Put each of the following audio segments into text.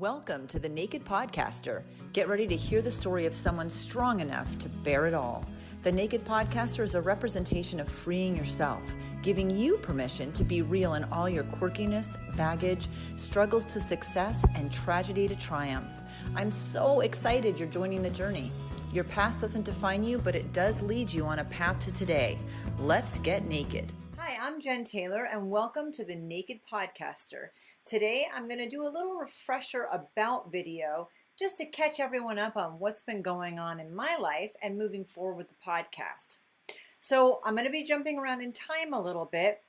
Welcome to the Naked Podcaster. Get ready to hear the story of someone strong enough to bear it all. The Naked Podcaster is a representation of freeing yourself, giving you permission to be real in all your quirkiness, baggage, struggles to success, and tragedy to triumph. I'm so excited you're joining the journey. Your past doesn't define you, but it does lead you on a path to today. Let's get naked. Hi, I'm Jenn Taylor, and welcome to the Naked Podcaster. Today, I'm going to do a little refresher about video just to catch everyone up on what's been going on in my life and moving forward with the podcast. So I'm going to be jumping around in time a little bit,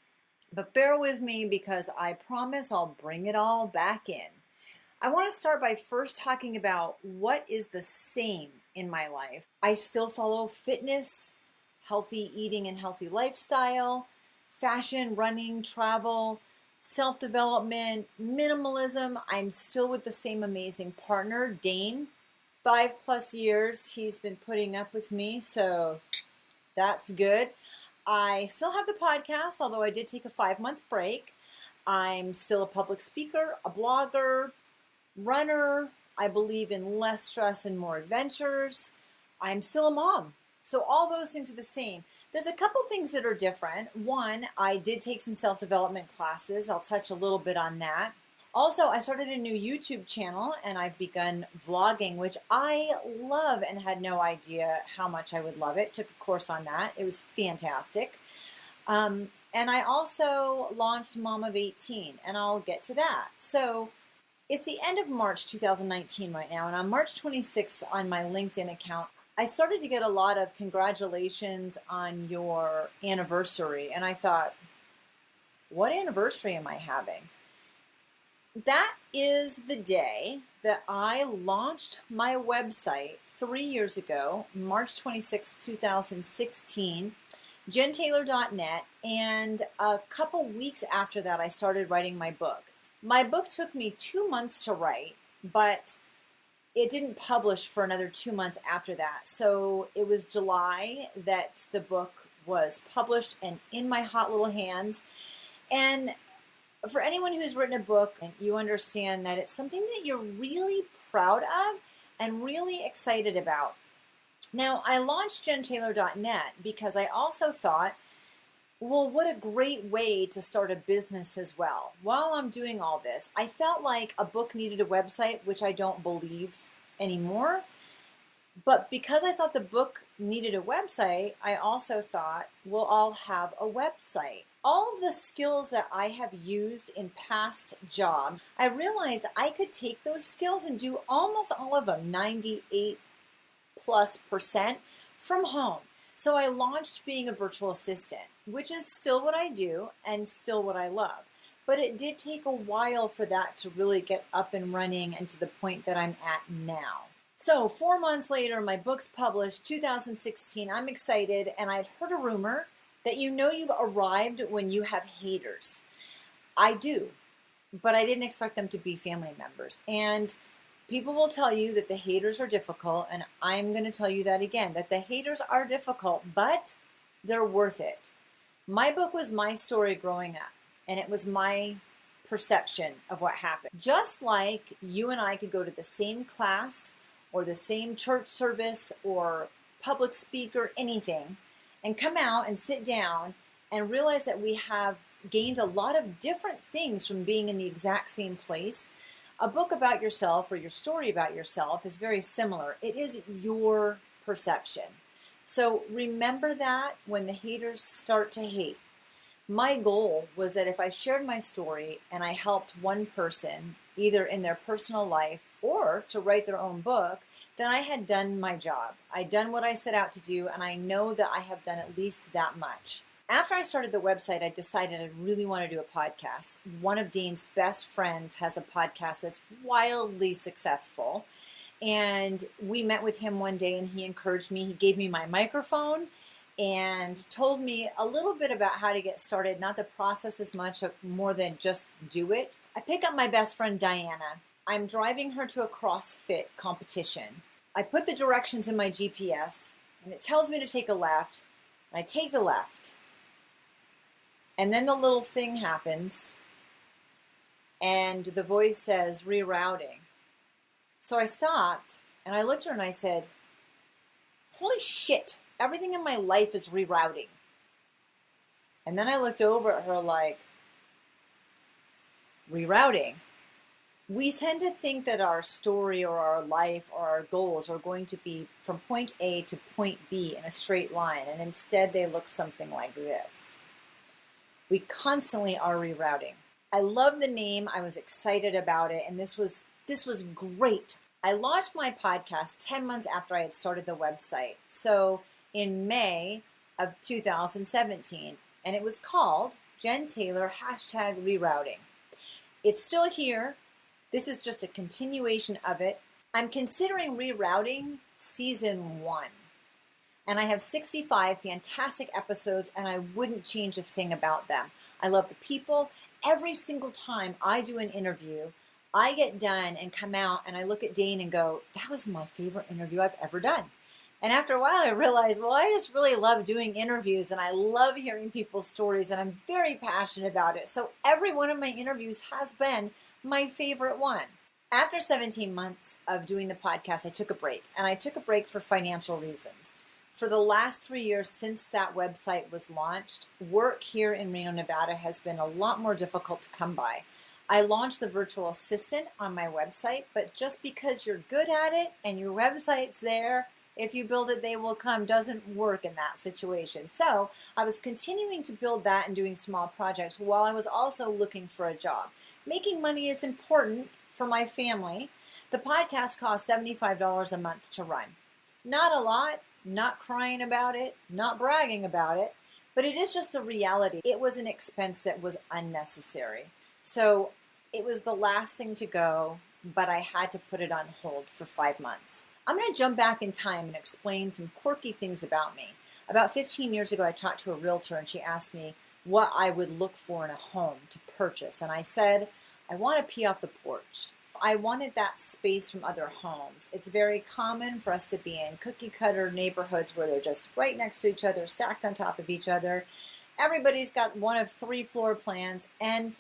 but bear with me because I promise I'll bring it all back in. I want to start by first talking about what is the same in my life. I still follow fitness, healthy eating and healthy lifestyle, fashion, running, travel, self-development, minimalism. I'm still with the same amazing partner, Dane. 5+ years he's been putting up with me, so that's good. I still have the podcast, although I did take a 5-month break. I'm still a public speaker, a blogger, runner. I believe in less stress and more adventures. I'm still a mom. So all those things are the same. There's a couple things that are different. One, I did take some self-development classes. I'll touch a little bit on that. Also, I started a new YouTube channel and I've begun vlogging, which I love and had no idea how much I would love it. Took a course on that. It was fantastic. And I also launched Mom of 18, and I'll get to that. So it's the end of March 2019 right now, and on March 26th on my LinkedIn account, I started to get a lot of congratulations on your anniversary. And I thought, what anniversary am I having? That is the day that I launched my website 3 years ago, March 26, 2016, jenntaylor.net. And a couple weeks after that, I started writing my book. My book took me 2 months to write, but it didn't publish for another 2 months after that. So it was July that the book was published and in my hot little hands. And for anyone who's written a book, you understand that it's something that you're really proud of and really excited about. Now, I launched jenntaylor.net because I also thought, well, what a great way to start a business as well. While I'm doing all this, I felt like a book needed a website, which I don't believe anymore. But because I thought the book needed a website, I also thought, well, I'll have a website. All of the skills that I have used in past jobs, I realized I could take those skills and do almost all of them, 98+% from home. So I launched being a virtual assistant, which is still what I do and still what I love. But it did take a while for that to really get up and running and to the point that I'm at now. So 4 months later, my book's published, 2016. I'm excited, and I'd heard a rumor that you've arrived when you have haters. I do, but I didn't expect them to be family members. And people will tell you that the haters are difficult, and I'm going to tell you that again, that the haters are difficult, but they're worth it. My book was my story growing up, and it was my perception of what happened. Just like you and I could go to the same class or the same church service or public speaker, anything, and come out and sit down and realize that we have gained a lot of different things from being in the exact same place. A book about yourself or your story about yourself is very similar. It is your perception. So remember that when the haters start to hate. My goal was that if I shared my story and I helped one person, either in their personal life or to write their own book, then I had done my job. I'd done what I set out to do, and I know that I have done at least that much. After I started the website, I decided I really want to do a podcast. One of Dane's best friends has a podcast that's wildly successful. And we met with him one day and he encouraged me. He gave me my microphone and told me a little bit about how to get started. Not the process as much, more than just do it. I pick up my best friend, Diana. I'm driving her to a CrossFit competition. I put the directions in my GPS and it tells me to take a left. And I take the left. And then the little thing happens and the voice says rerouting. So I stopped and I looked at her and I said, holy shit, everything in my life is rerouting. And then I looked over at her like, rerouting? We tend to think that our story or our life or our goals are going to be from point A to point B in a straight line, and instead they look something like this. We constantly are rerouting. I love the name. I was excited about it, and this was great. I launched my podcast 10 months after I had started the website. So in May of 2017, and it was called Jenn Taylor #rerouting. It's still here. This is just a continuation of it. I'm considering rerouting season 1. And I have 65 fantastic episodes, and I wouldn't change a thing about them. I love the people. Every single time I do an interview, I get done and come out and I look at Dane and go, that was my favorite interview I've ever done. And after a while I realized, well, I just really love doing interviews and I love hearing people's stories and I'm very passionate about it. So every one of my interviews has been my favorite one. After 17 months of doing the podcast, I took a break, and I took a break for financial reasons. For the last 3 years since that website was launched, work here in Reno, Nevada has been a lot more difficult to come by. I launched the virtual assistant on my website, but just because you're good at it and your website's there, if you build it, they will come, doesn't work in that situation. So I was continuing to build that and doing small projects while I was also looking for a job. Making money is important for my family. The podcast costs $75 a month to run. Not a lot, not crying about it, not bragging about it, but it is just the reality. It was an expense that was unnecessary. So it was the last thing to go, but I had to put it on hold for 5 months. I'm going to jump back in time and explain some quirky things about me. About 15 years ago, I talked to a realtor and she asked me what I would look for in a home to purchase. And I said, I want to pee off the porch. I wanted that space from other homes. It's very common for us to be in cookie cutter neighborhoods where they're just right next to each other, stacked on top of each other. Everybody's got one of 3 floor plans, and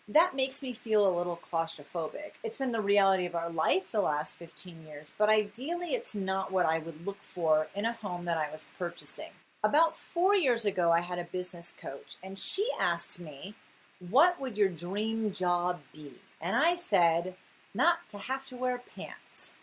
that makes me feel a little claustrophobic. It's been the reality of our life the last 15 years, but ideally it's not what I would look for in a home that I was purchasing. About 4 years ago, I had a business coach, and she asked me, what would your dream job be? And I said, not to have to wear pants.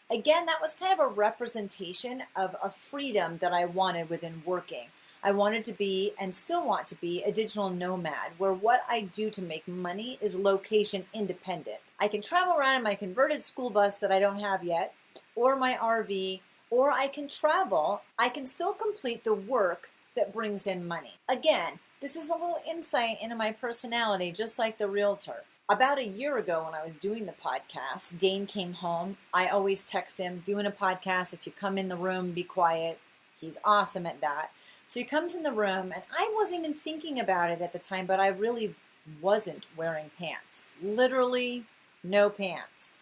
Again, that was kind of a representation of a freedom that I wanted within working. I wanted to be, and still want to be, a digital nomad, where what I do to make money is location independent. I can travel around in my converted school bus that I don't have yet, or my RV, or I can travel. I can still complete the work that brings in money. Again, this is a little insight into my personality, just like the realtor. About a year ago when I was doing the podcast, Dane came home. I always text him, doing a podcast, if you come in the room, be quiet. He's awesome at that. So he comes in the room, and I wasn't even thinking about it at the time, but I really wasn't wearing pants. Literally no pants.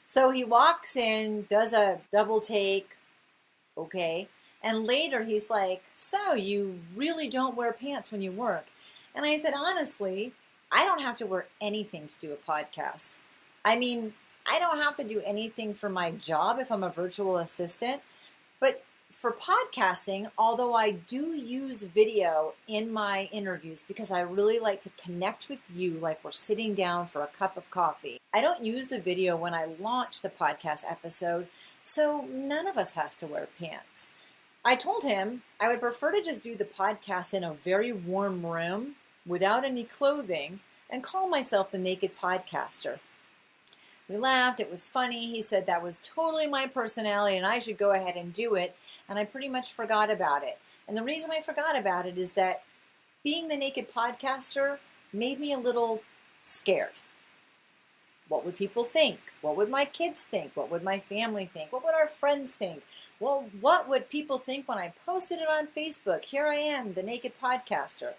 So he walks in, does a double take, okay, and later he's like, so you really don't wear pants when you work? And I said, honestly, I don't have to wear anything to do a podcast. I mean, I don't have to do anything for my job if I'm a virtual assistant, but for podcasting, although I do use video in my interviews because I really like to connect with you like we're sitting down for a cup of coffee, I don't use the video when I launch the podcast episode, so none of us has to wear pants. I told him I would prefer to just do the podcast in a very warm room without any clothing and call myself the Naked Podcaster. We laughed. It was funny. He said that was totally my personality and I should go ahead and do it. And I pretty much forgot about it. And the reason I forgot about it is that being the Naked Podcaster made me a little scared. What would people think? What would my kids think? What would my family think? What would our friends think? Well, what would people think when I posted it on Facebook? Here I am, the Naked Podcaster.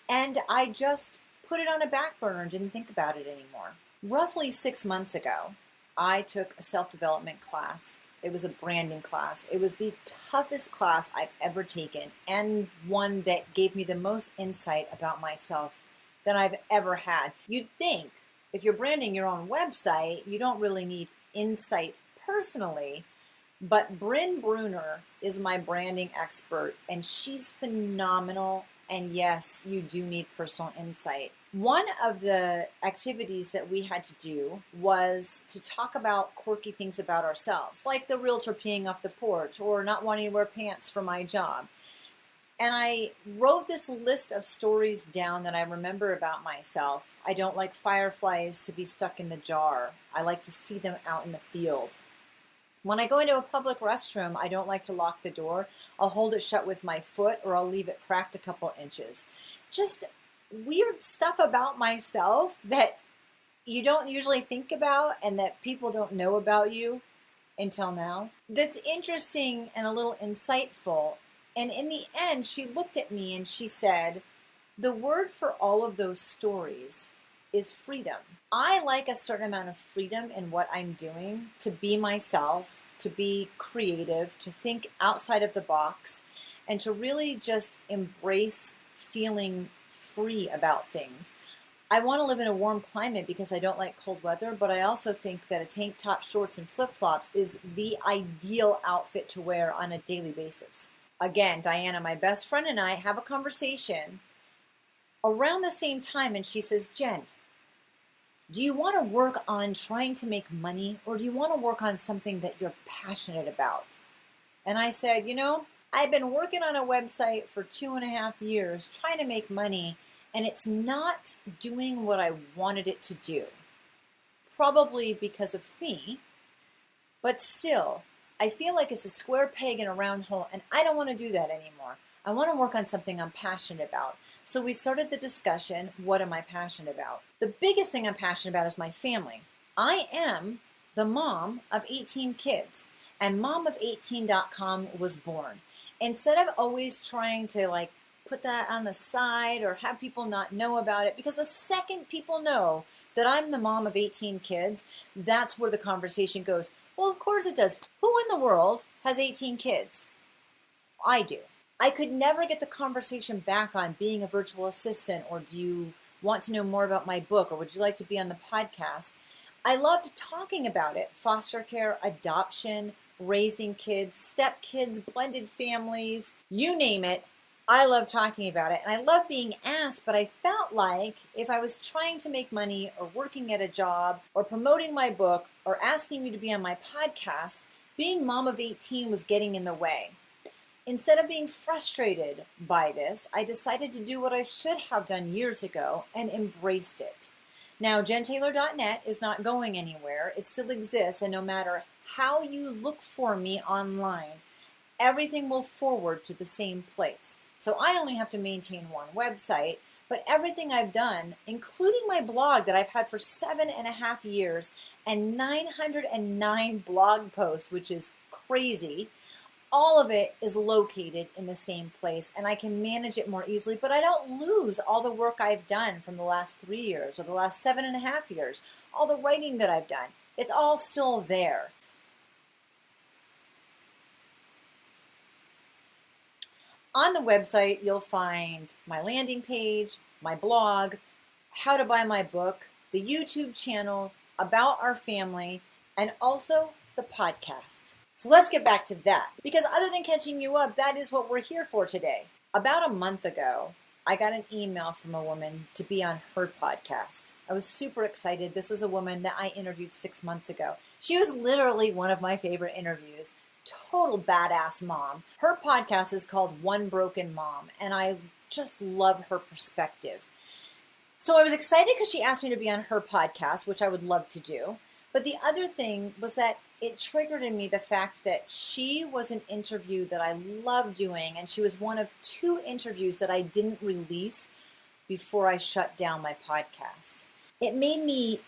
And I just put it on a back burner and didn't think about it anymore. Roughly 6 months ago, I took a self-development class. It was a branding class. It was the toughest class I've ever taken and one that gave me the most insight about myself that I've ever had. You'd think if you're branding your own website, you don't really need insight personally, but Bryn Bruner is my branding expert, and she's phenomenal. And yes, you do need personal insight. One of the activities that we had to do was to talk about quirky things about ourselves, like the realtor peeing off the porch or not wanting to wear pants for my job. And I wrote this list of stories down that I remember about myself. I don't like fireflies to be stuck in the jar. I like to see them out in the field. When I go into a public restroom, I don't like to lock the door. I'll hold it shut with my foot, or I'll leave it cracked a couple inches. Just weird stuff about myself that you don't usually think about and that people don't know about you until now. That's interesting and a little insightful. And in the end, she looked at me and she said, the word for all of those stories is freedom. I like a certain amount of freedom in what I'm doing, to be myself, to be creative, to think outside of the box, and to really just embrace feeling free about things. I want to live in a warm climate because I don't like cold weather, but I also think that a tank top, shorts, and flip-flops is the ideal outfit to wear on a daily basis. Again, Diana, my best friend, and I have a conversation around the same time, and she says, Jen, do you want to work on trying to make money, or do you want to work on something that you're passionate about? And I said, I've been working on a website for 2.5 years trying to make money, and it's not doing what I wanted it to do. Probably because of me, but still, I feel like it's a square peg in a round hole, and I don't want to do that anymore. I want to work on something I'm passionate about. So we started the discussion, what am I passionate about? The biggest thing I'm passionate about is my family. I am the mom of 18 kids, and momof18.com was born. Instead of always trying to put that on the side or have people not know about it, because the second people know that I'm the mom of 18 kids, that's where the conversation goes. Well, of course it does. Who in the world has 18 kids? I do. I could never get the conversation back on being a virtual assistant, or do you want to know more about my book, or would you like to be on the podcast? I loved talking about it. Foster care, adoption, raising kids, step kids, blended families, you name it. I love talking about it, and I love being asked, but I felt like if I was trying to make money or working at a job or promoting my book or asking you to be on my podcast, being mom of 18 was getting in the way. Instead of being frustrated by this, I decided to do what I should have done years ago and embraced it. Now, JennTaylor.net is not going anywhere. It still exists, and no matter how you look for me online, everything will forward to the same place. So I only have to maintain one website, but everything I've done, including my blog that I've had for 7.5 years and 909 blog posts, which is crazy, all of it is located in the same place, and I can manage it more easily, but I don't lose all the work I've done from the last 3 years or the last 7.5 years, all the writing that I've done. It's all still there. On the website, you'll find my landing page, my blog, how to buy my book, the YouTube channel, about our family, and also the podcast. So let's get back to that, because other than catching you up, that is what we're here for today. About a month ago, I got an email from a woman to be on her podcast. I was super excited. This is a woman that I interviewed 6 months ago. She was literally one of my favorite interviews. Total badass mom. Her podcast is called One Broken Mom, and I just love her perspective. So I was excited because she asked me to be on her podcast, which I would love to do. But the other thing was that it triggered in me the fact that she was an interview that I love doing, and she was one of 2 interviews that I didn't release before I shut down my podcast. It made me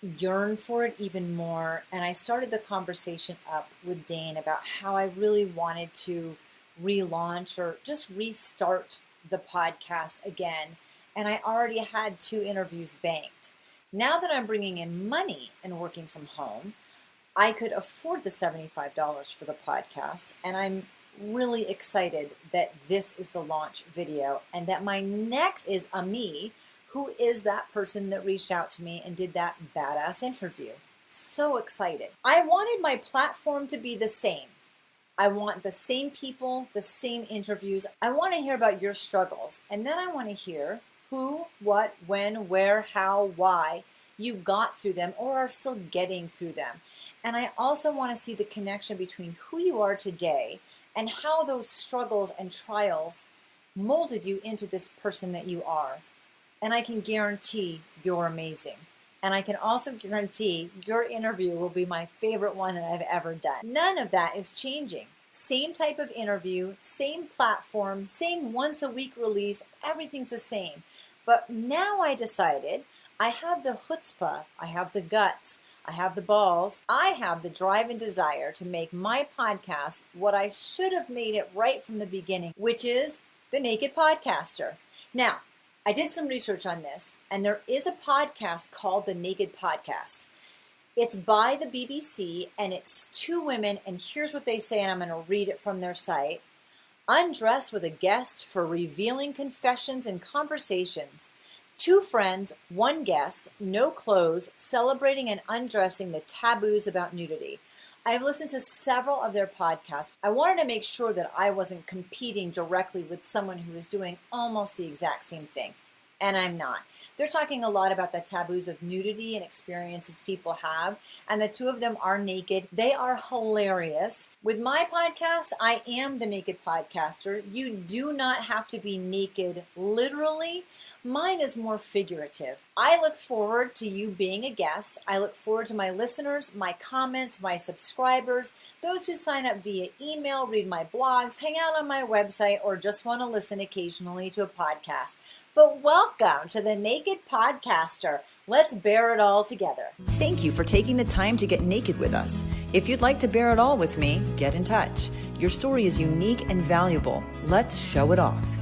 yearn for it even more, and I started the conversation up with Dane about how I really wanted to relaunch or just restart the podcast again, and I already had 2 interviews banked. Now that I'm bringing in money and working from home, I could afford the $75 for the podcast, and I'm really excited that this is the launch video and that my next is Ami, who is that person that reached out to me and did that badass interview. so excited. I wanted my platform to be the same. I want the same people, the same interviews. I want to hear about your struggles. And then I want to hear who, what, when, where, how, why you got through them or are still getting through them. And I also want to see the connection between who you are today and how those struggles and trials molded you into this person that you are. And I can guarantee you're amazing. And I can also guarantee your interview will be my favorite one that I've ever done. None of that is changing. Same type of interview, same platform, same once a week release, everything's the same. But now I decided I have the chutzpah, I have the guts, I have the balls, I have the drive and desire to make my podcast what I should have made it right from the beginning, which is the Naked Podcaster. Now, I did some research on this, and there is a podcast called The Naked Podcast. It's by the BBC, and it's two women, and here's what they say, and I'm going to read it from their site. Undress with a guest for revealing confessions and conversations. Two friends, one guest, no clothes, celebrating and undressing the taboos about nudity. I've listened to several of their podcasts. I wanted to make sure that I wasn't competing directly with someone who is doing almost the exact same thing. And I'm not. They're talking a lot about the taboos of nudity and experiences people have. And the two of them are naked. They are hilarious. With my podcast, I am the Naked Podcaster. You do not have to be naked literally. Mine is more figurative. I look forward to you being a guest. I look forward to my listeners, my comments, my subscribers, those who sign up via email, read my blogs, hang out on my website, or just want to listen occasionally to a podcast. But welcome to the Naked Podcaster. Let's bear it all together. Thank you for taking the time to get naked with us. If you'd like to bear it all with me, get in touch. Your story is unique and valuable. Let's show it off.